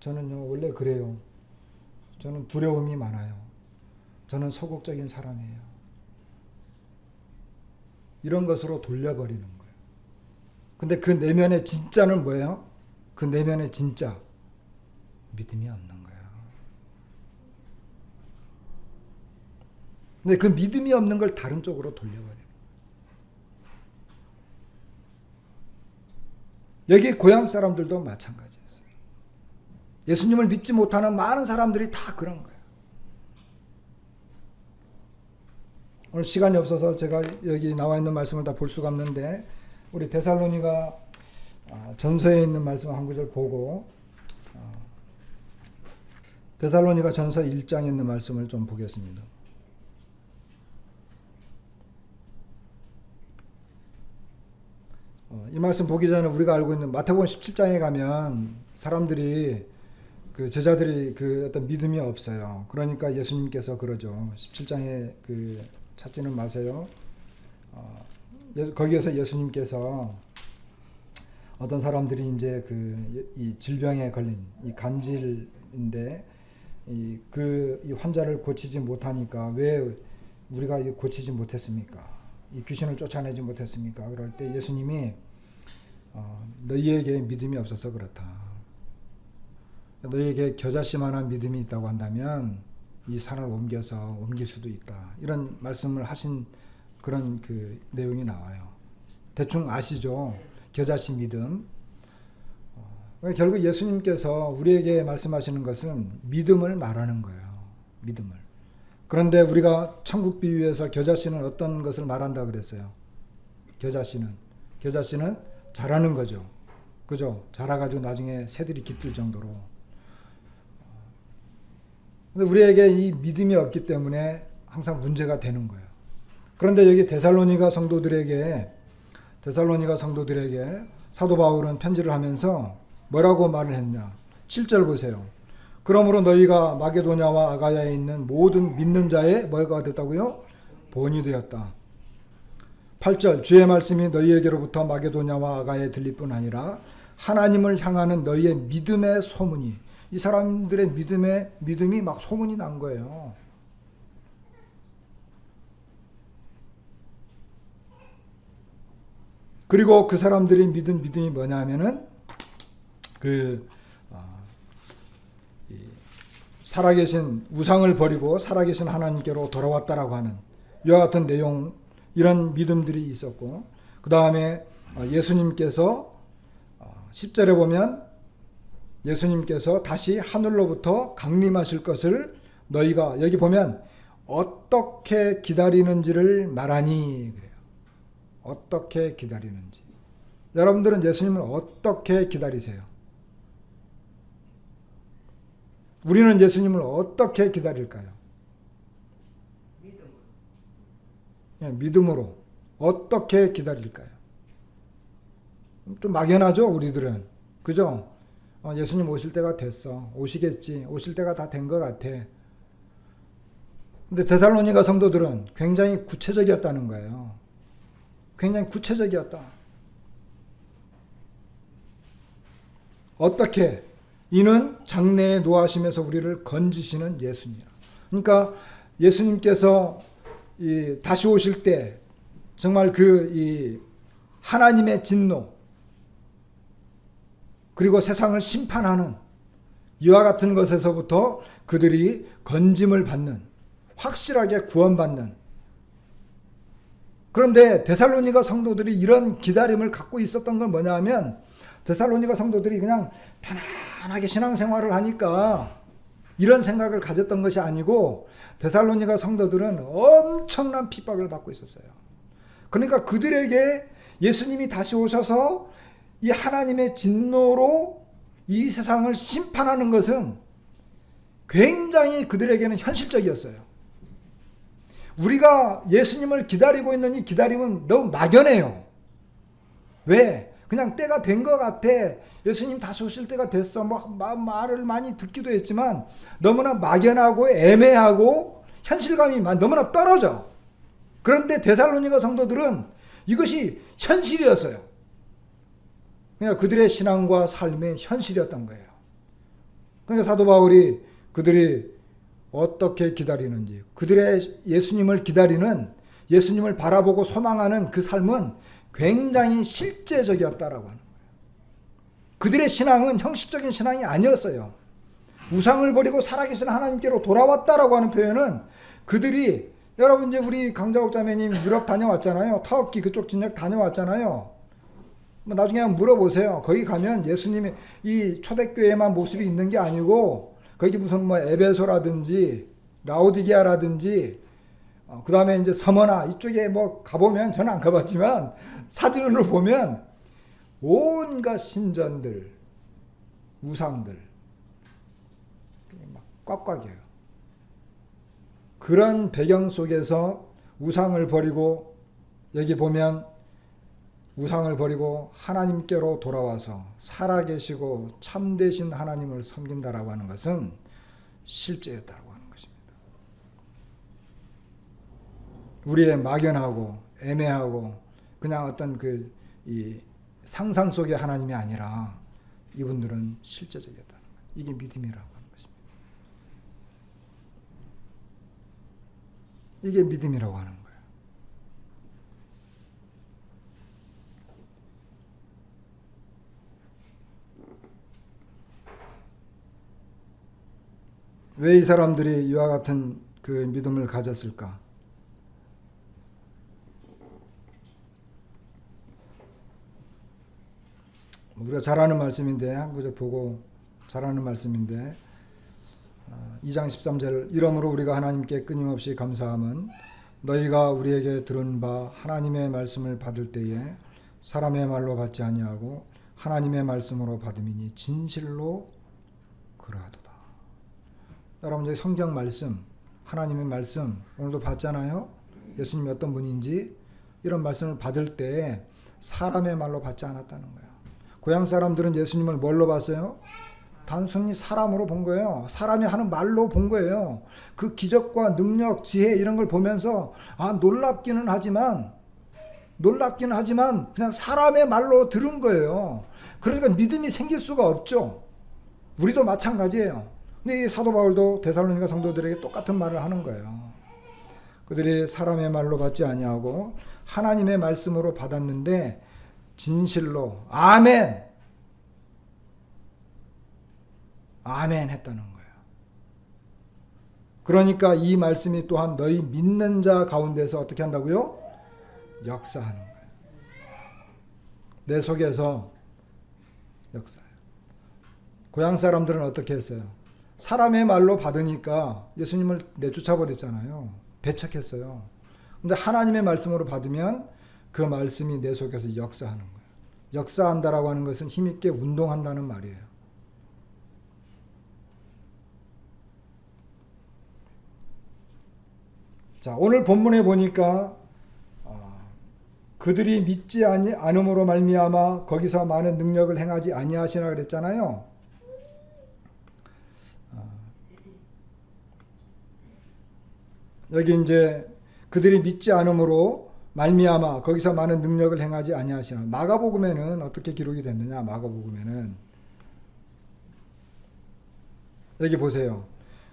저는요, 원래 그래요. 저는 두려움이 많아요. 저는 소극적인 사람이에요. 이런 것으로 돌려버리는 거예요. 근데 그 내면의 진짜는 뭐예요? 그 내면의 진짜 믿음이 없는 거야. 근데 그 믿음이 없는 걸 다른 쪽으로 돌려버려요. 여기 고향 사람들도 마찬가지였어요. 예수님을 믿지 못하는 많은 사람들이 다 그런 거예요. 오늘 시간이 없어서 제가 여기 나와 있는 말씀을 다 볼 수가 없는데 우리 데살로니가 전서에 있는 말씀 한 구절 보고 데살로니가 전서 1장에 있는 말씀을 좀 보겠습니다. 이 말씀 보기 전에 우리가 알고 있는 마태복음 17장에 가면 사람들이 그 제자들이 그 어떤 믿음이 없어요. 그러니까 예수님께서 그러죠. 17장에 그 찾지는 마세요. 거기에서 예수님께서 어떤 사람들이 이제 이 질병에 걸린 이 간질인데 이 환자를 고치지 못하니까 왜 우리가 고치지 못했습니까? 이 귀신을 쫓아내지 못했습니까? 그럴 때 예수님이 너희에게 믿음이 없어서 그렇다. 너희에게 겨자씨만한 믿음이 있다고 한다면 이 산을 옮길 수도 있다. 이런 말씀을 하신 그런 그 내용이 나와요. 대충 아시죠? 겨자씨 믿음. 결국 예수님께서 우리에게 말씀하시는 것은 믿음을 말하는 거예요. 믿음을. 그런데 우리가 천국 비유에서 겨자씨는 어떤 것을 말한다 그랬어요? 겨자씨는 자라는 거죠. 그죠? 자라가지고 나중에 새들이 깃들 정도로. 근데 우리에게 이 믿음이 없기 때문에 항상 문제가 되는 거예요. 그런데 여기 데살로니가 성도들에게 사도 바울은 편지를 하면서 뭐라고 말을 했냐? 7절 보세요. 그러므로 너희가 마게도냐와 아가야에 있는 모든 믿는 자의 뭐가 됐다고요? 본이 되었다. 8절 주의 말씀이 너희에게로부터 마게도냐와 아가야에 들릴 뿐 아니라 하나님을 향하는 너희의 믿음의 소문이, 이 사람들의 믿음이 막 소문이 난 거예요. 그리고 그 사람들이 믿은 믿음이 뭐냐 하면은 살아계신 우상을 버리고 살아계신 하나님께로 돌아왔다라고 하는 이와 같은 내용, 이런 믿음들이 있었고, 그 다음에 예수님께서 10절에 보면 예수님께서 다시 하늘로부터 강림하실 것을 너희가, 여기 보면 어떻게 기다리는지를 말하니 그래요. 어떻게 기다리는지. 여러분들은 예수님을 어떻게 기다리세요? 우리는 예수님을 어떻게 기다릴까요? 믿음으로. 어떻게 기다릴까요? 좀 막연하죠, 우리들은. 그죠? 예수님 오실 때가 됐어. 오시겠지. 오실 때가 다 된 것 같아. 근데 데살로니가 성도들은 굉장히 구체적이었다는 거예요. 굉장히 구체적이었다. 어떻게? 이는 장래에 노하심에서 우리를 건지시는 예수님이라. 그러니까 예수님께서 다시 오실 때 정말 이 하나님의 진노, 그리고 세상을 심판하는 이와 같은 것에서부터 그들이 건짐을 받는, 확실하게 구원받는. 그런데 데살로니가 성도들이 이런 기다림을 갖고 있었던 건 뭐냐 하면, 데살로니가 성도들이 그냥 편안하게 신앙생활을 하니까 이런 생각을 가졌던 것이 아니고, 데살로니가 성도들은 엄청난 핍박을 받고 있었어요. 그러니까 그들에게 예수님이 다시 오셔서 이 하나님의 진노로 이 세상을 심판하는 것은 굉장히 그들에게는 현실적이었어요. 우리가 예수님을 기다리고 있는 이 기다림은 너무 막연해요. 왜? 그냥 때가 된 것 같아. 예수님 다시 오실 때가 됐어. 뭐 말을 많이 듣기도 했지만 너무나 막연하고 애매하고 현실감이 너무나 떨어져. 그런데 데살로니가 성도들은 이것이 현실이었어요. 그러니까 그들의 신앙과 삶의 현실이었던 거예요. 그러니까 사도 바울이 그들이 어떻게 기다리는지, 그들의 예수님을 기다리는, 예수님을 바라보고 소망하는 그 삶은 굉장히 실제적이었다라고 하는 거예요. 그들의 신앙은 형식적인 신앙이 아니었어요. 우상을 버리고 살아계신 하나님께로 돌아왔다라고 하는 표현은 그들이, 여러분 이제 우리 강자옥 자매님 유럽 다녀왔잖아요. 터키 그쪽 진역 다녀왔잖아요. 뭐 나중에 한번 물어보세요. 거기 가면 예수님의 이 초대교회만 모습이 있는 게 아니고 거기 무슨 뭐 에베소라든지 라오디게아라든지 그 다음에 이제 서머나 이쪽에 뭐 가보면, 저는 안 가봤지만 사진으로 보면 온갖 신전들, 우상들 막 꽉꽉이에요. 그런 배경 속에서 우상을 버리고, 여기 보면 우상을 버리고 하나님께로 돌아와서 살아계시고 참되신 하나님을 섬긴다라고 하는 것은 실제였다고 하는 것입니다. 우리의 막연하고 애매하고 그냥 어떤 이 상상 속의 하나님이 아니라 이분들은 실제적이었다는 거예요. 이게 믿음이라고 하는 것입니다. 이게 믿음이라고 하는 거예요. 왜 이 사람들이 이와 같은 그 믿음을 가졌을까? 우리가 잘 아는 말씀인데, 한구절 보고 잘 아는 말씀인데 2장 13절, 이러므로 우리가 하나님께 끊임없이 감사함은 너희가 우리에게 들은 바 하나님의 말씀을 받을 때에 사람의 말로 받지 아니하고 하나님의 말씀으로 받음이니 진실로 그러하도다. 여러분, 여기 성경 말씀, 하나님의 말씀 오늘도 봤잖아요. 예수님이 어떤 분인지 이런 말씀을 받을 때 사람의 말로 받지 않았다는 거야. 고향 사람들은 예수님을 뭘로 봤어요? 단순히 사람으로 본 거예요. 사람이 하는 말로 본 거예요. 그 기적과 능력, 지혜 이런 걸 보면서 놀랍기는 하지만 그냥 사람의 말로 들은 거예요. 그러니까 믿음이 생길 수가 없죠. 우리도 마찬가지예요. 근데 이 사도 바울도 데살로니가 성도들에게 똑같은 말을 하는 거예요. 그들이 사람의 말로 받지 아니하고 하나님의 말씀으로 받았는데 진실로 아멘 했다는 거예요. 그러니까 이 말씀이 또한 너희 믿는 자 가운데서 어떻게 한다고요? 역사하는 거예요. 내 속에서 역사해요. 고향 사람들은 어떻게 했어요? 사람의 말로 받으니까 예수님을 내쫓아 버렸잖아요. 배척했어요. 근데 하나님의 말씀으로 받으면 그 말씀이 내 속에서 역사하는 거예요. 역사한다라고 하는 것은 힘있게 운동한다는 말이에요. 자, 오늘 본문에 보니까 그들이 믿지 않음으로 말미암아 거기서 많은 능력을 행하지 아니하시나 그랬잖아요. 여기 이제 그들이 믿지 않음으로 말미암아 거기서 많은 능력을 행하지 아니하시나. 마가복음에는 어떻게 기록이 됐느냐? 마가복음에는 여기 보세요.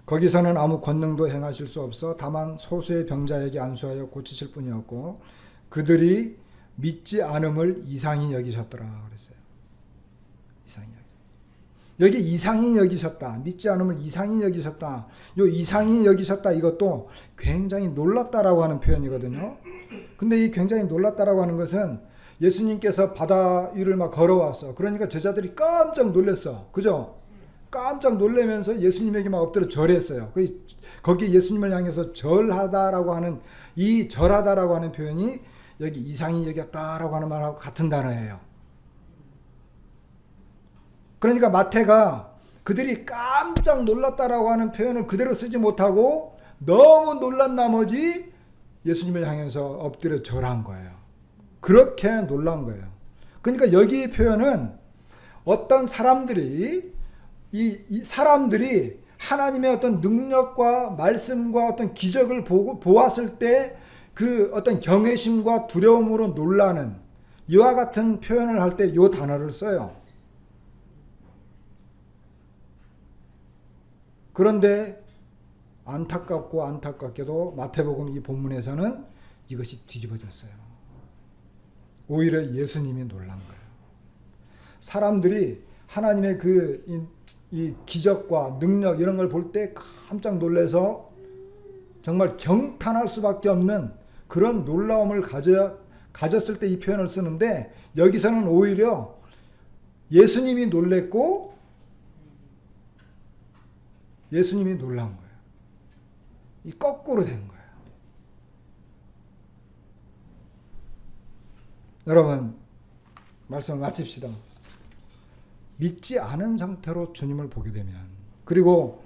거기서는 아무 권능도 행하실 수 없어 다만 소수의 병자에게 안수하여 고치실 뿐이었고 그들이 믿지 않음을 이상히 여기셨더라 그랬어요. 여기 이상히 여기셨다. 믿지 않음을 이상히 여기셨다. 요 이상히 여기셨다 이것도 굉장히 놀랐다라고 하는 표현이거든요. 근데 이 굉장히 놀랐다라고 하는 것은 예수님께서 바다 위를 막 걸어왔어. 그러니까 제자들이 깜짝 놀랐어. 그죠? 깜짝 놀라면서 예수님에게 막 엎드려 절했어요. 거기 예수님을 향해서 절하다라고 하는 이 절하다라고 하는 표현이 여기 이상히 여겼다라고 하는 말하고 같은 단어예요. 그러니까 마태가 그들이 깜짝 놀랐다라고 하는 표현을 그대로 쓰지 못하고 너무 놀란 나머지 예수님을 향해서 엎드려 절한 거예요. 그렇게 놀란 거예요. 그러니까 여기 표현은 어떤 사람들이 이 사람들이 하나님의 어떤 능력과 말씀과 어떤 기적을 보았을 때 그 어떤 경외심과 두려움으로 놀라는 이와 같은 표현을 할 때 이 단어를 써요. 그런데 안타깝게도 마태복음 이 본문에서는 이것이 뒤집어졌어요. 오히려 예수님이 놀란 거예요. 사람들이 하나님의 이 기적과 능력 이런 걸 볼 때 깜짝 놀라서 정말 경탄할 수밖에 없는 그런 놀라움을 가졌을 때 이 표현을 쓰는데, 여기서는 오히려 예수님이 놀랬고 예수님이 놀란 거예요. 이 거꾸로 된 거예요. 여러분, 말씀을 마칩시다. 믿지 않은 상태로 주님을 보게 되면, 그리고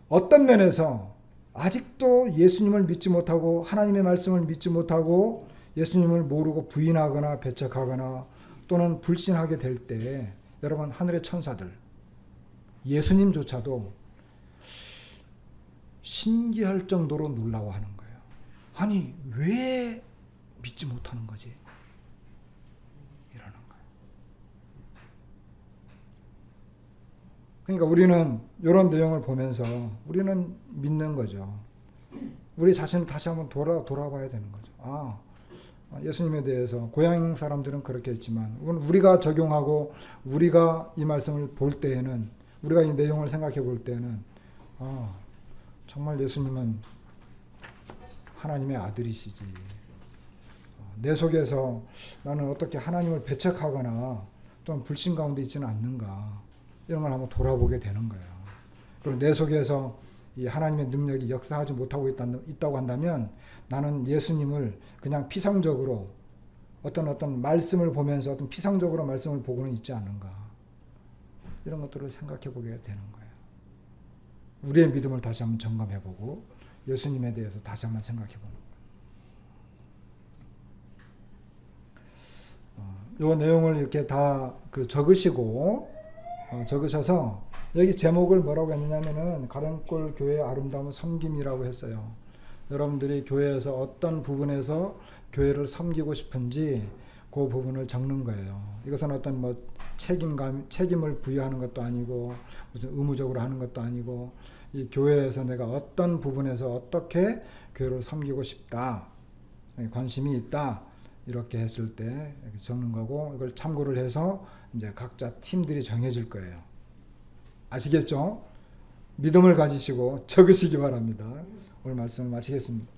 어떤 면에서 아직도 예수님을 믿지 못하고 하나님의 말씀을 믿지 못하고 예수님을 모르고 부인하거나 배척하거나 또는 불신하게 될 때, 여러분, 하늘의 천사들, 예수님조차도 신기할 정도로 놀라워하는 거예요. 아니, 왜 믿지 못하는 거지? 이러는 거예요. 그러니까 우리는 이런 내용을 보면서 우리는 믿는 거죠. 우리 자신을 다시 한번 돌아봐야 되는 거죠. 예수님에 대해서 고향 사람들은 그렇게 했지만 우리가 적용하고 우리가 이 말씀을 볼 때에는, 우리가 이 내용을 생각해 볼 때는 정말 예수님은 하나님의 아들이시지. 내 속에서 나는 어떻게 하나님을 배척하거나 또는 불신 가운데 있지는 않는가, 이런 걸 한번 돌아보게 되는 거예요. 그리고 내 속에서 이 하나님의 능력이 역사하지 못하고 있다고 한다면 나는 예수님을 그냥 피상적으로 어떤 말씀을 보면서 어떤 피상적으로 말씀을 보고는 있지 않은가, 이런 것들을 생각해 보게 되는 거예요. 우리의 믿음을 다시 한번 점검해 보고 예수님에 대해서 다시 한번 생각해 보는 거예요. 이 내용을 이렇게 다 적으셔서 여기 제목을 뭐라고 했느냐면은 가령골 교회의 아름다운 섬김이라고 했어요. 여러분들이 교회에서 어떤 부분에서 교회를 섬기고 싶은지 그 부분을 적는 거예요. 이것은 어떤 책임을 부여하는 것도 아니고 무슨 의무적으로 하는 것도 아니고, 이 교회에서 내가 어떤 부분에서 어떻게 교회를 섬기고 싶다, 관심이 있다, 이렇게 했을 때 이렇게 적는 거고, 이걸 참고를 해서 이제 각자 팀들이 정해질 거예요. 아시겠죠? 믿음을 가지시고 적으시기 바랍니다. 오늘 말씀을 마치겠습니다.